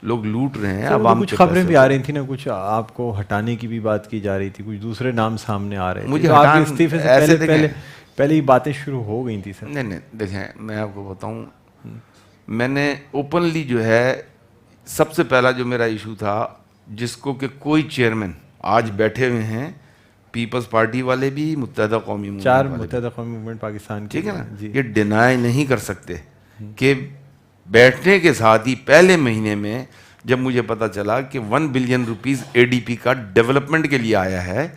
[SPEAKER 6] لوگ لوٹ رہے ہیں عوام.
[SPEAKER 2] کچھ خبریں بھی آ رہی تھیں نا، کچھ آپ کو ہٹانے کی بھی بات کی جا رہی تھی، کچھ دوسرے نام سامنے آ رہے تھے.
[SPEAKER 6] مجھے
[SPEAKER 2] استعفے سے پہلے ہی باتیں شروع ہو گئی تھی سر.
[SPEAKER 6] نہیں دیکھیں میں آپ کو بتاؤں، میں نے اوپنلی جو ہے سب سے پہلا جو میرا ایشو تھا، جس کو کہ کوئی چیئرمین آج بیٹھے ہوئے ہیں، پیپلز پارٹی والے بھی، متحدہ قومی موومنٹ،
[SPEAKER 2] 4 متحدہ قومی موومنٹ پاکستان کی،
[SPEAKER 6] ٹھیک ہے نا، یہ ڈینائی نہیں کر سکتے کہ بیٹھنے کے ساتھ ہی پہلے مہینے میں جب مجھے پتا چلا کہ 1 billion rupees a D P کا ڈیولپمنٹ کے لیے آیا ہے،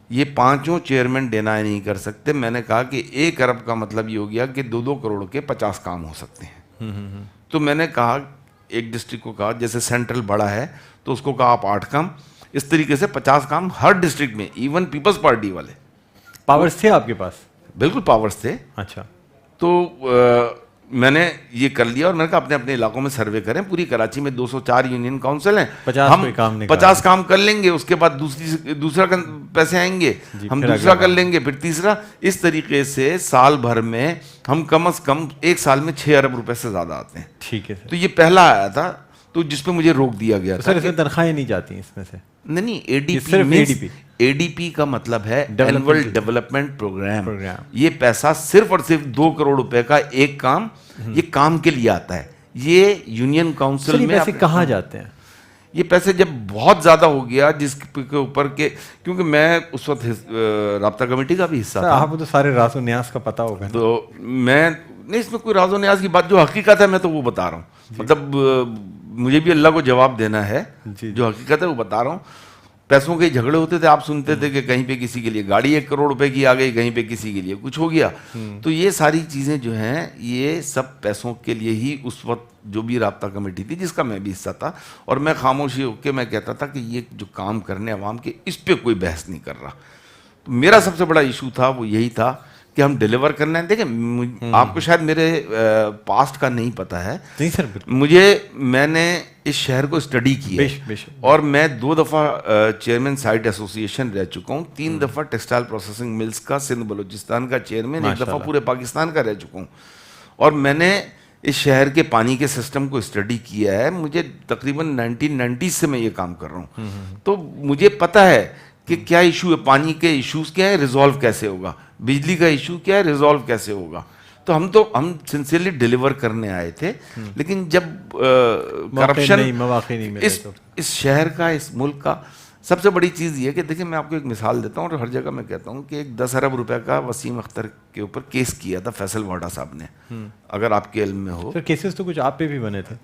[SPEAKER 6] یہ 5 چیئرمین ڈینائی نہیں کر سکتے. میں نے کہا کہ 1 ارب کا مطلب یہ ہو گیا کہ 2 کروڑ کے 50 کام ہو سکتے ہیں. تو میں نے کہا ایک ڈسٹرکٹ کو کہا، جیسے سینٹرل بڑا ہے تو اس کو کہا آپ 8 کام، اس طریقے سے 50 کام ہر ڈسٹرکٹ میں. ایون پیپلز پارٹی والے
[SPEAKER 2] پاورز تھے آپ کے پاس؟
[SPEAKER 6] بالکل پاورز تھے.
[SPEAKER 2] اچھا.
[SPEAKER 6] تو میں نے یہ کر لیا اور میں نے کہا اپنے اپنے علاقوں میں سروے کریں. پوری کراچی میں 204 یونین کاؤنسل ہیں، ہم 50 کام کر لیں گے، اس کے بعد دوسرا پیسے آئیں گے، ہم دوسرا کر لیں گے، پھر تیسرا. اس طریقے سے سال بھر میں ہم کم از کم 1 سال میں 6 ارب روپے سے زیادہ آتے ہیں.
[SPEAKER 2] ٹھیک ہے.
[SPEAKER 6] تو یہ پہلا آیا تھا، تو جس پہ مجھے روک دیا گیا تھا.
[SPEAKER 2] سر اس میں تنخواہیں نہیں جاتی اس میں سے؟
[SPEAKER 6] نہیں، اے ڈی پی کا مطلب ہے اینول ڈیولپمنٹ پروگرام. یہ پیسہ صرف اور صرف 2 کروڑ روپے کا ایک کام، یہ کام کے لیے آتا ہے. یہ یونین کاؤنسل میں
[SPEAKER 2] پیسے کہاں جاتے ہیں؟
[SPEAKER 6] یہ پیسے جب بہت زیادہ ہو گیا، جس کے اوپر کے، کیونکہ میں اس وقت رابطہ کمیٹی کا بھی حصہ تھا.
[SPEAKER 2] آپ کو تو سارے راز و نیاز کا پتہ ہوگا.
[SPEAKER 6] تو میں نہیں، اس میں کوئی راز و نیاز کی بات، جو حقیقت ہے میں تو وہ بتا رہا ہوں. مطلب مجھے بھی اللہ کو جواب دینا ہے، جو حقیقت ہے وہ بتا رہا ہوں. پیسوں کے جھگڑے ہوتے تھے، آپ سنتے تھے کہ کہیں پہ کسی کے لیے گاڑی 1 کروڑ روپے کی آ گئی، کہیں پہ کسی کے لیے کچھ ہو گیا. تو یہ ساری چیزیں جو ہیں یہ سب پیسوں کے لیے ہی اس وقت جو بھی رابطہ کمیٹی تھی جس کا میں بھی حصہ تھا، اور میں خاموشی ہو کے میں کہتا تھا کہ یہ جو کام کرنے عوام کے، اس پہ کوئی بحث نہیں کر رہا. تو میرا سب سے بڑا ایشو تھا وہ یہی تھا کہ ہم ڈیلیور کرنا ہے. دیکھیں آپ کو شاید میرے پاسٹ کا نہیں پتہ ہے.
[SPEAKER 2] نہیں سر.
[SPEAKER 6] میں نے اس شہر کو اسٹڈی کی ہے، اور میں 2 دفعہ چیئرمین سائٹ ایسوسی ایشن رہ چکا ہوں، 3 دفعہ ٹیکسٹائل پروسیسنگ ملز کا سندھ بلوچستان کا چیئرمین، 1 دفعہ پورے پاکستان کا رہ چکا ہوں. اور میں نے اس شہر کے پانی کے سسٹم کو اسٹڈی کیا ہے. مجھے تقریباً 1990 سے میں یہ کام کر رہا ہوں. تو مجھے پتہ ہے کہ کیا ایشو ہے، پانی کے ایشوز کیا ہے، ریزالو کیسے ہوگا، بجلی کا ایشو کیا ہے، ریزالو کیسے ہوگا. تو ہم سنسیئرلی ڈیلیور کرنے آئے تھے. لیکن جب کرپشن اس شہر کا، اس ملک کا، سب سے بڑی چیز یہ کہ دیکھیں میں آپ کو ایک مثال دیتا ہوں، اور ہر جگہ میں کہتا ہوں کہ ایک 10 ارب روپے کا وسیم اختر کے اوپر کیس کیا تھا فیصل واڈا صاحب نے، اگر آپ کے علم میں ہو.
[SPEAKER 2] کیسز تو کچھ آپ پہ بھی بنے تھے.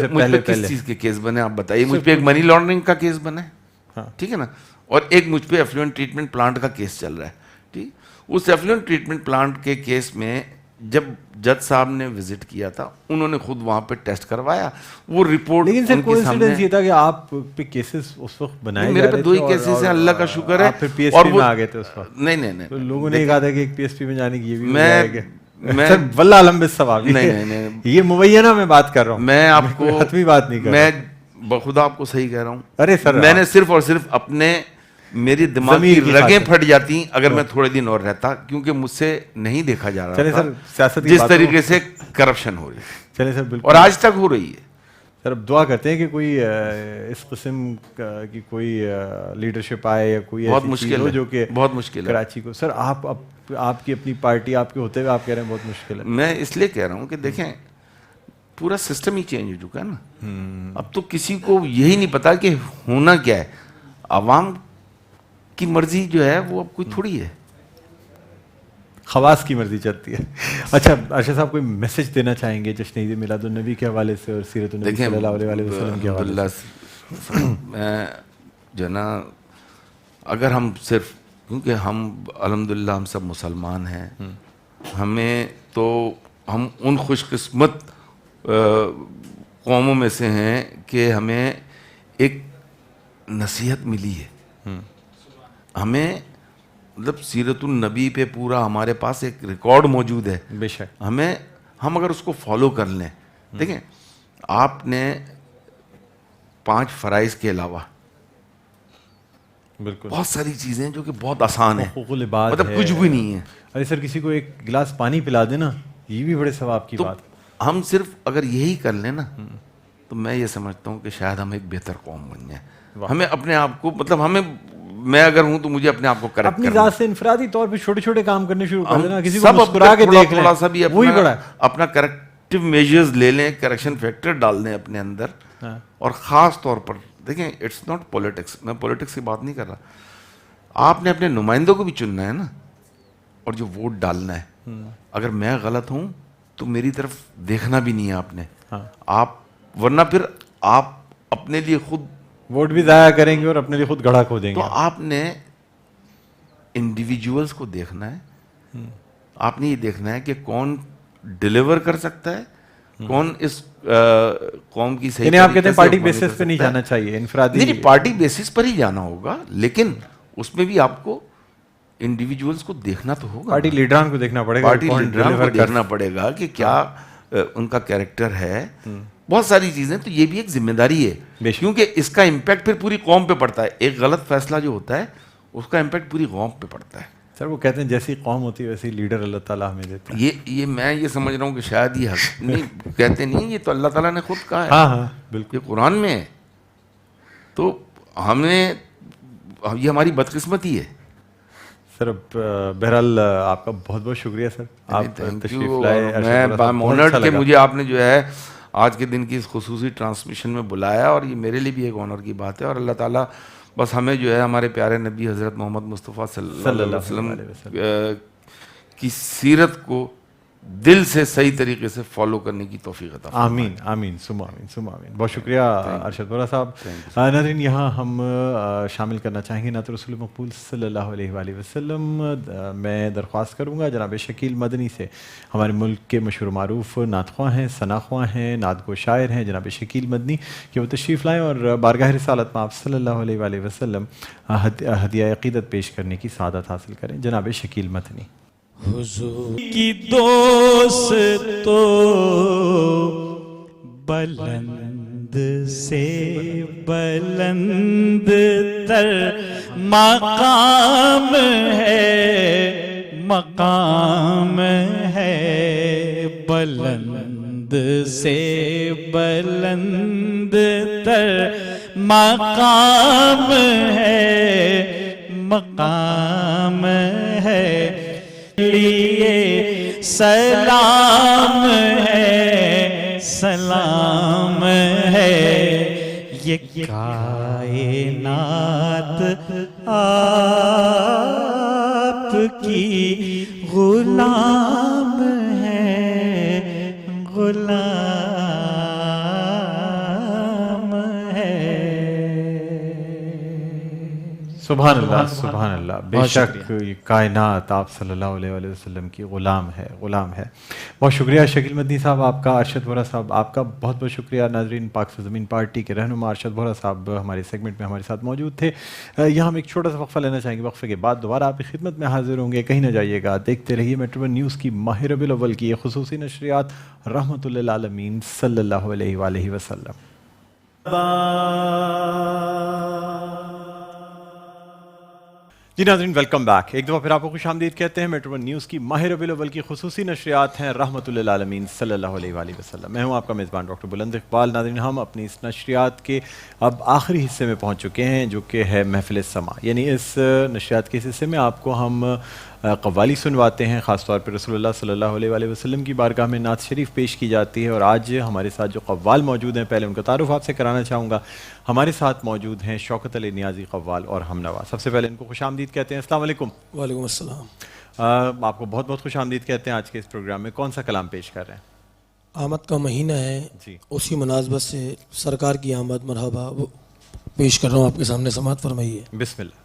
[SPEAKER 6] مجھ پہ کس چیز کے کیس بنے آپ بتائیے؟ مجھ پہ ایک منی لانڈرنگ کا کیس بنا ہے، ٹھیک ہے نا، اور ایک مجھ پہ ایفلوئنٹ ٹریٹمنٹ پلانٹ کا کیس چل رہا ہے. ٹھیک، اس ایفلوئنٹ ٹریٹمنٹ پلانٹ کے کیس میں جب جج صاحب نے وزٹ کیا تھا، انہوں نے خود وہاں پہ ٹیسٹ کروایا، وہ رپورٹ.
[SPEAKER 2] لیکن سر کوئنسیڈنس یہ تھا کہ آپ پہ کیسز اس وقت بنائے
[SPEAKER 6] میرے پہ 2 ہی کیسز ہیں، اللہ کا شکر ہے.
[SPEAKER 2] پھر پی ایس پی میں آ گئے تھے اس وقت.
[SPEAKER 6] نہیں
[SPEAKER 2] لوگوں نے کہا تھا کہ ایک پی ایس پی میں جانے کی یہ بھی میں واللہ علم بالصواب. نہیں یہ مبینہ میں بات کر رہا ہوں،
[SPEAKER 6] میں آپ کو
[SPEAKER 2] حتمی بات نہیں کر رہا.
[SPEAKER 6] میں بخدا آپ کو صحیح کہہ رہا ہوں.
[SPEAKER 2] ارے سر
[SPEAKER 6] میں نے صرف اور صرف اپنے، میری دماغ کی رگیں پھٹ جاتی اگر میں تھوڑے دن اور رہتا، کیونکہ مجھ سے نہیں دیکھا جا رہا تھا جس طریقے سے کرپشن ہو رہی ہے، اور آج تک ہو رہی ہے.
[SPEAKER 2] سر اب دعا کرتے ہیں کہ کوئی اس قسم کی کوئی لیڈرشپ آئے یا کوئی
[SPEAKER 6] بہت
[SPEAKER 2] ایسی چیز
[SPEAKER 6] مشکل
[SPEAKER 2] ہو
[SPEAKER 6] ہے،
[SPEAKER 2] جو کہ
[SPEAKER 6] بہت مشکل ہے
[SPEAKER 2] کراچی کو. سر آپ کی اپنی پارٹی آپ کے ہوتے ہوئے آپ کہہ رہے ہیں بہت مشکل ہے.
[SPEAKER 6] میں اس لیے کہہ رہا ہوں کہ دیکھیں پورا سسٹم ہی چینج ہو چکا ہے نا. اب تو کسی کو یہی نہیں پتا کہ ہونا کیا ہے. عوام کی مرضی جو ہے وہ اب کوئی تھوڑی ہے،
[SPEAKER 2] خواص کی مرضی چلتی ہے. اچھا ارشد صاحب کوئی میسج دینا چاہیں گے جشن عید میلاد النبی کے حوالے سے اور سیرت النبی صلی اللہ علیہ وسلم کے حوالے سے؟
[SPEAKER 6] میں جو ہے نا، اگر ہم صرف کیونکہ ہم الحمدللہ ہم سب مسلمان ہیں، ہمیں تو ہم ان خوش قسمت قوموں میں سے ہیں کہ ہمیں ایک نصیحت ملی ہے. ہمیں مطلب سیرت النبی پہ پورا ہمارے پاس ایک ریکارڈ موجود ہے.
[SPEAKER 2] بے شک
[SPEAKER 6] ہم اگر اس کو فالو کر لیں، دیکھیں آپ نے 5 فرائض کے علاوہ
[SPEAKER 2] بالکل
[SPEAKER 6] بہت ساری چیزیں جو کہ بہت آسان ہیں،
[SPEAKER 2] حقوق العباد
[SPEAKER 6] مطلب
[SPEAKER 2] ہے.
[SPEAKER 6] کچھ بھی نہیں ہے.
[SPEAKER 2] ارے سر کسی کو ایک گلاس پانی پلا دینا یہ بھی بڑے ثواب کی
[SPEAKER 6] تو
[SPEAKER 2] بات.
[SPEAKER 6] ہم صرف اگر یہی کر لیں نا تو میں یہ سمجھتا ہوں کہ شاید ہم ایک بہتر قوم بن جائیں. ہمیں اپنے آپ کو مطلب میں اگر ہوں تو مجھے اپنے آپ کو کریکٹ
[SPEAKER 2] اپنی ذات سے انفرادی طور پہ چھوٹے چھوٹے کام کرنے شروع کر دینا. کسی کو
[SPEAKER 6] سب
[SPEAKER 2] مسکرا کے دیکھ لیں،
[SPEAKER 6] تھوڑا سا بھی
[SPEAKER 2] وہی بڑا ہے.
[SPEAKER 6] اپنا کریکٹیو میجرز لے لیں، کریکشن فیکٹر ڈال دیں اپنے اندر. اور خاص طور پر دیکھیں اٹس ناٹ پولیٹکس، میں پولیٹکس کی بات نہیں کر رہا. آپ نے اپنے نمائندوں کو بھی چننا ہے نا، اور جو ووٹ ڈالنا ہے. اگر میں غلط ہوں تو میری طرف دیکھنا بھی نہیں ہے آپ نے. آپ ورنہ پھر آپ اپنے لیے خود
[SPEAKER 2] ووٹ بھی ضائع کریں گے اور اپنے لیے خود گڑھا کھو دیں گے.
[SPEAKER 6] تو آپ نے انڈیویجولس کو دیکھنا ہے. آپ نے یہ دیکھنا ہے کہ کون ڈیلیور کر سکتا ہے، کون اس قوم کی صحیح.
[SPEAKER 2] یعنی آپ کہتے ہیں پارٹی بیسس پہ نہیں جانا چاہیے، انفرادی
[SPEAKER 6] نہیں، پارٹی بیسس پر ہی جانا ہوگا، لیکن اس میں بھی آپ کو انڈیویجولس کو دیکھنا تو ہوگا.
[SPEAKER 2] پارٹی لیڈران کو دیکھنا پڑے گا،
[SPEAKER 6] پارٹی لیڈران کو دیکھنا پڑے گا کہ کیا ان کا کیریکٹر ہے. بہت ساری چیزیں، تو یہ بھی ایک ذمہ داری ہے کیونکہ اس کا امپیکٹ پھر پوری قوم پہ پڑتا ہے. ایک غلط فیصلہ جو ہوتا ہے اس کا امپیکٹ پوری قوم پہ پڑتا ہے.
[SPEAKER 2] سر وہ کہتے ہیں جیسی قوم ہوتی ہے ویسی لیڈر اللہ تعالیٰ ہمیں دیتا ہے.
[SPEAKER 6] یہ میں یہ سمجھ رہا ہوں کہ شاید یہ حق نہیں کہتے نہیں، یہ تو اللہ تعالیٰ نے خود کہا ہے.
[SPEAKER 2] ہاں بالکل،
[SPEAKER 6] یہ قرآن میں ہے. تو ہم نے یہ ہماری بدقسمتی ہے.
[SPEAKER 2] سر اب بہرحال آپ کا بہت بہت شکریہ سر، آپ تشریف لائے.
[SPEAKER 6] میں کہ مجھے آپ نے جو ہے آج کے دن کی اس خصوصی ٹرانسمیشن میں بلایا، اور یہ میرے لیے بھی ایک آنر کی بات ہے. اور اللہ تعالیٰ بس ہمیں جو ہے ہمارے پیارے نبی حضرت محمد مصطفیٰ صلی اللہ علیہ وسلم کی سیرت کو دل سے صحیح طریقے سے فالو کرنے کی توفیق عطا فرمائے.
[SPEAKER 2] آمین آمین ثم آمین ثم آمین. بہت شکریہ ارشد وورا صاحب. ناظرین یہاں ہم شامل کرنا چاہیں گے نعت رسول مقبول صلی اللہ علیہ وآلہ وسلم. میں درخواست کروں گا جناب شکیل مدنی سے، ہمارے ملک کے مشہور معروف نعت خواں ہیں، ثنا خواں ہیں، نعت گو شاعر ہیں جناب شکیل مدنی، کہ وہ تشریف لائیں اور بارگاہ رسالت میں آپ صلی اللہ علیہ وآلہ وسلم ہدیہ عقیدت پیش کرنے کی سعادت حاصل کریں. جناب شکیل مدنی.
[SPEAKER 1] حضور کی دوست تو بلند سے بلند تر مقام ہے، مقام ہے. بلند سے بلند تر مقام ہے، مقام ہے. لیے سلام ہے، سلام ہے. یہ کائنات آپ کی غلام ہے، غلام ہے.
[SPEAKER 2] سبحان اللہ سبحان اللہ. بے شک یہ کائنات آپ صلی اللہ علیہ وآلہ وسلم کی غلام ہے، غلام ہے. بہت شکریہ شکیل مدنی صاحب آپ کا. ارشد وورا صاحب آپ کا بہت بہت شکریہ. ناظرین پاک سرزمین پارٹی کے رہنما ارشد وورا صاحب ہمارے سیگمنٹ میں ہمارے ساتھ موجود تھے. یہاں ہم ایک چھوٹا سا وقفہ لینا چاہیں گے، وقفے کے بعد دوبارہ آپ کی خدمت میں حاضر ہوں گے. کہیں نہ جائیے گا، دیکھتے رہیے میٹرو ون نیوز کی ماہ ربیع الاول کی یہ خصوصی نشریات رحمۃ للعالمین صلی اللہ علیہ وآلہ وسلم. جی ناظرین ویلکم بیک. ایک دفعہ پھر آپ کو خوش آمدید کہتے ہیں. میٹرو ون نیوز کی ماہ ربیع الاول کی خصوصی نشریات ہیں رحمت للعالمین صلی اللہ علیہ وآلہ وسلم. میں ہوں آپ کا میزبان ڈاکٹر بلند اقبال. ناظرین ہم اپنی اس نشریات کے اب آخری حصے میں پہنچ چکے ہیں جو کہ ہے محفل سما. یعنی اس نشریات کے اس حصے میں آپ کو ہم قوالی سنواتے ہیں. خاص طور پہ رسول اللہ صلی اللہ علیہ وآلہ وسلم کی بارگاہ میں نعت شریف پیش کی جاتی ہے. اور آج ہمارے ساتھ جو قوال موجود ہیں پہلے ان کا تعارف آپ سے کرانا چاہوں گا. ہمارے ساتھ موجود ہیں شوکت علی نیازی قوال اور ہم نوا. سب سے پہلے ان کو خوش آمدید کہتے ہیں. السلام علیکم.
[SPEAKER 7] وعلیکم السلام.
[SPEAKER 2] آپ کو بہت بہت خوش آمدید کہتے ہیں. آج کے اس پروگرام میں کون سا کلام پیش کر رہے ہیں؟
[SPEAKER 7] آمد کا مہینہ ہے
[SPEAKER 2] جی.
[SPEAKER 7] اسی مناسبت سے سرکار کی آمد مرحبا وہ پیش کر رہا ہوں آپ کے سامنے. سماعت فرمائیے.
[SPEAKER 2] بسم اللہ.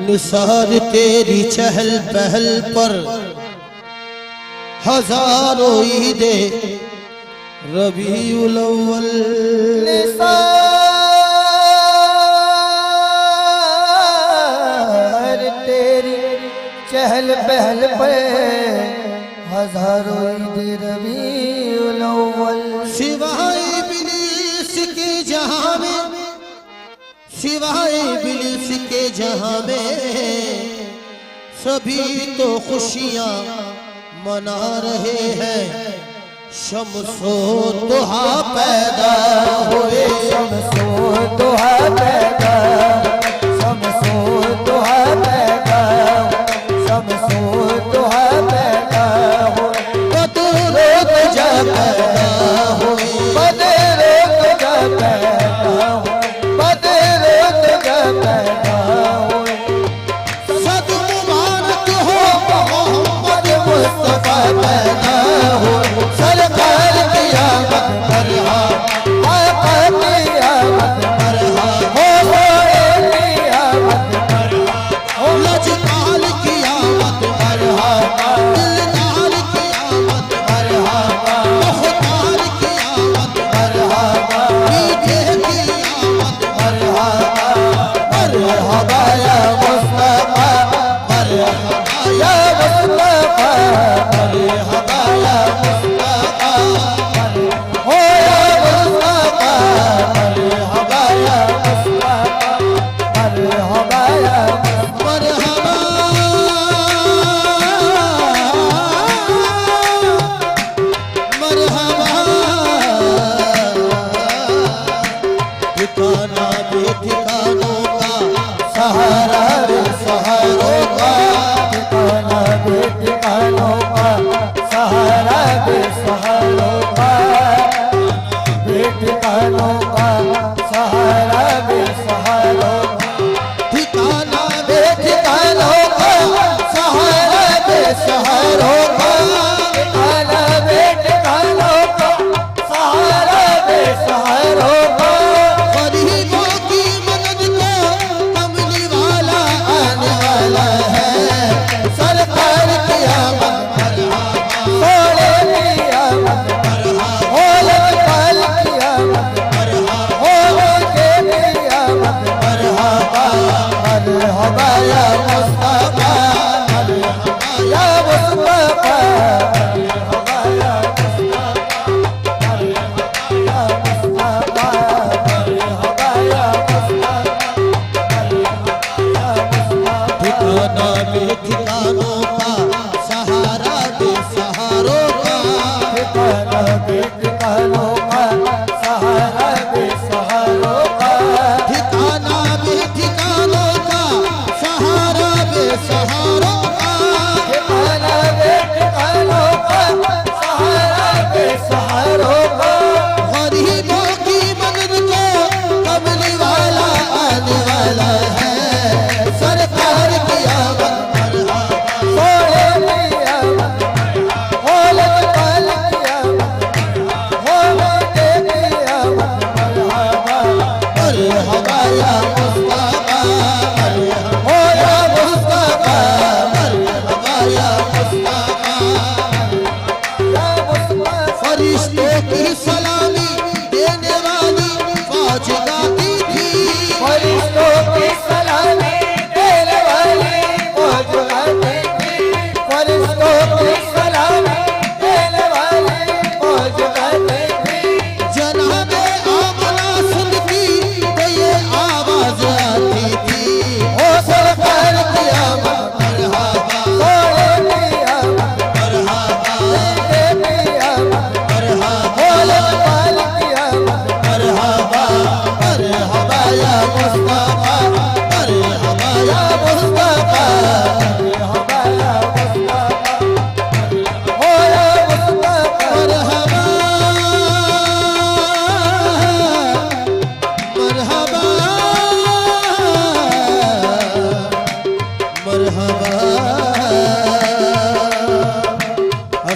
[SPEAKER 7] نثار تیری چہل پہل پر ہزاروں عید ربیع الاول.
[SPEAKER 8] نثار تیری چہل پہل پر ہزاروں عید ربیع الاول.
[SPEAKER 7] سوائے ابلیس کے جہاں میں سوائے ابلیس کے جہاں میں سبھی تو خوشیاں منا رہے ہیں. شمس و ضحیٰ پیدا ہوئے.
[SPEAKER 8] شمس و ضحیٰ پیدا شمس و ضحیٰ پیدا شمس و ضحیٰ پیدا
[SPEAKER 7] بدر و دجا پیدا ہوئے.
[SPEAKER 8] بدر و دجا پیدا بدر و دجا پیدا ہوئے.
[SPEAKER 7] صد مبارک ہو محمد مصطفیٰ پیدا ہو.
[SPEAKER 8] سرکار کی آمد مرحبا آقا کی آمد مرحبا ہو کی آمد مرحبا
[SPEAKER 7] لجپال کی آمد مرحبا. دلدار کی آمد مرحبا. مختار کی آمد مرحبا. میٹھے کی آمد مرحبا.
[SPEAKER 8] مرحبا یا مصطفیٰ مرحبا یا مصطفیٰ مرحبا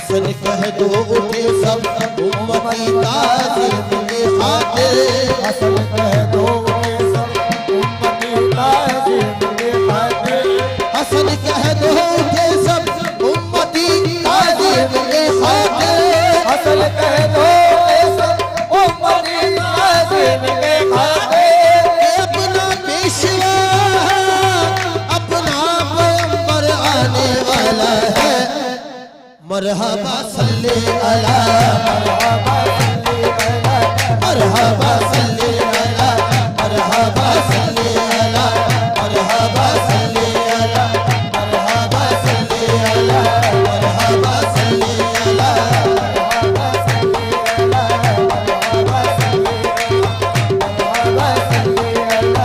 [SPEAKER 8] حسن کہہ دو اٹھے سب امتی تعظیم کی خاطر حسن کہہ دو اٹھے سب امتی تعظیم کی خاطر حسن کہہ دو اٹھے سب امتی تعظیم کی خاطر حسن کہہ دو اٹھے سب امتی تعظیم کی خاطر اپنا پیشوا اپنا پیغمبر آنے والا ہے مرحبا صلی علی مرحبا صلی علی مرحبا صلی علی مرحبا صلی علی مرحبا صلی علی مرحبا صلی علی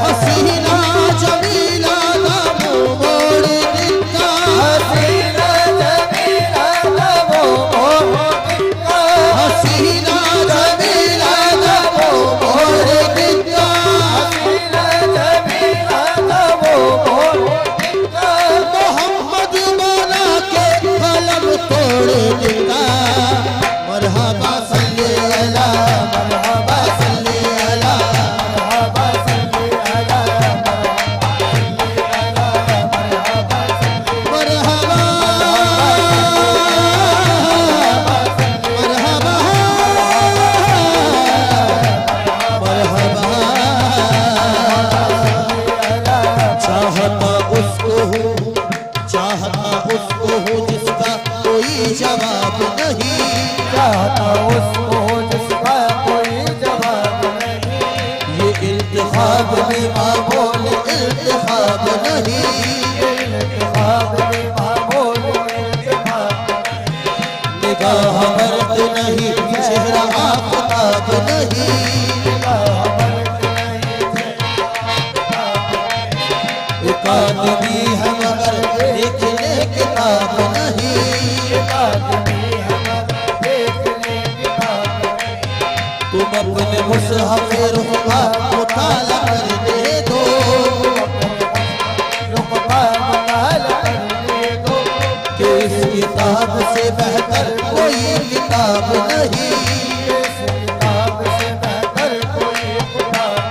[SPEAKER 8] حسینہ جمیلہ نامو موڑ دکھا حسینہ جمیلہ نامو موڑ دکھا حسینہ جمیلہ نامو موڑ دکھا حسینہ جمیلہ نامو موڑ دکھا محمد مولا کے قلم توڑ دکھا مرحبا صلی علی مرحبا صلی علی مرحبا صلی علی مرحبا چاہتا اس کو ہوں چاہتا اس کو ہوں جس کا کوئی جواب نہیں چاہتا اس کو ہوں جس کا کوئی جواب نہیں یہ انتخاب میں معمول انتخاب نہیں انتخاب میں معمول انتخاب نگاہ مرد نہیں چہرہ آفتاب نہیں ایک آدمی ہے مگر دیکھنے کتاب نہیں ایک آدمی ہے مگر دیکھنے کتاب نہیں تم اپنے مصحف روح کا مطالعہ کر دے دو روح کا مطالعہ کر دے دو کہ اس کتاب سے بہتر کوئی کتاب نہیں اس کتاب سے بہتر کوئی کتاب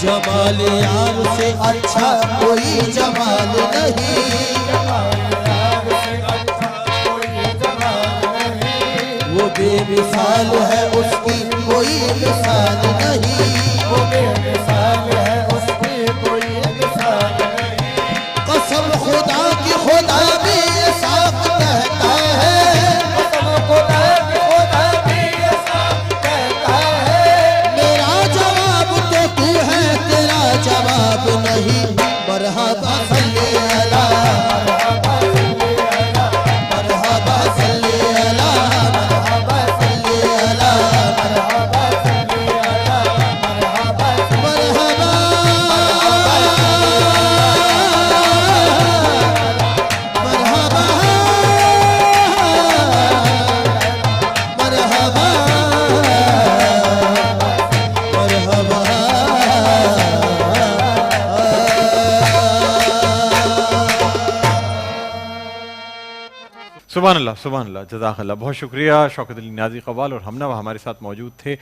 [SPEAKER 8] جمال یار سے اچھا کوئی جمال نہیں وہ بے مثال ہے اس کی کوئی مثال نہیں وہ بے مثال ہے اس کی کوئی مثال نہیں قسم خدا کی خدا بھی یہ صاف کہتا ہے قسم خدا کی خدا بھی یہ صاف کہتا ہے میرا جواب تو تو ہے تیرا جواب نہیں مرحبا صلی علی مرحبا صلی علی مرحبا صلی علی مرحبا صلی علی مرحبا مرحبا مرحبا مرحبا
[SPEAKER 2] سبحان اللہ جزاک اللہ. بہت شکریہ شوکت علی نیازی قوال اور ہمنہ ہمارے ساتھ موجود تھے.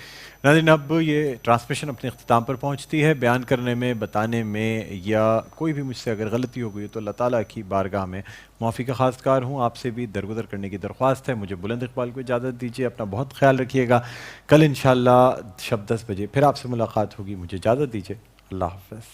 [SPEAKER 2] ناظرین اب یہ ٹرانسمیشن اپنے اختتام پر پہنچتی ہے. بیان کرنے میں بتانے میں یا کوئی بھی مجھ سے اگر غلطی ہو گئی تو اللہ تعالیٰ کی بارگاہ میں معافی کا خواستگار ہوں. آپ سے بھی درگزر کرنے کی درخواست ہے. مجھے بلند اقبال کو اجازت دیجیے. اپنا بہت خیال رکھیے گا. کل انشاءاللہ شب 10 بجے پھر آپ سے ملاقات ہوگی. مجھے اجازت دیجیے. اللہ حافظ.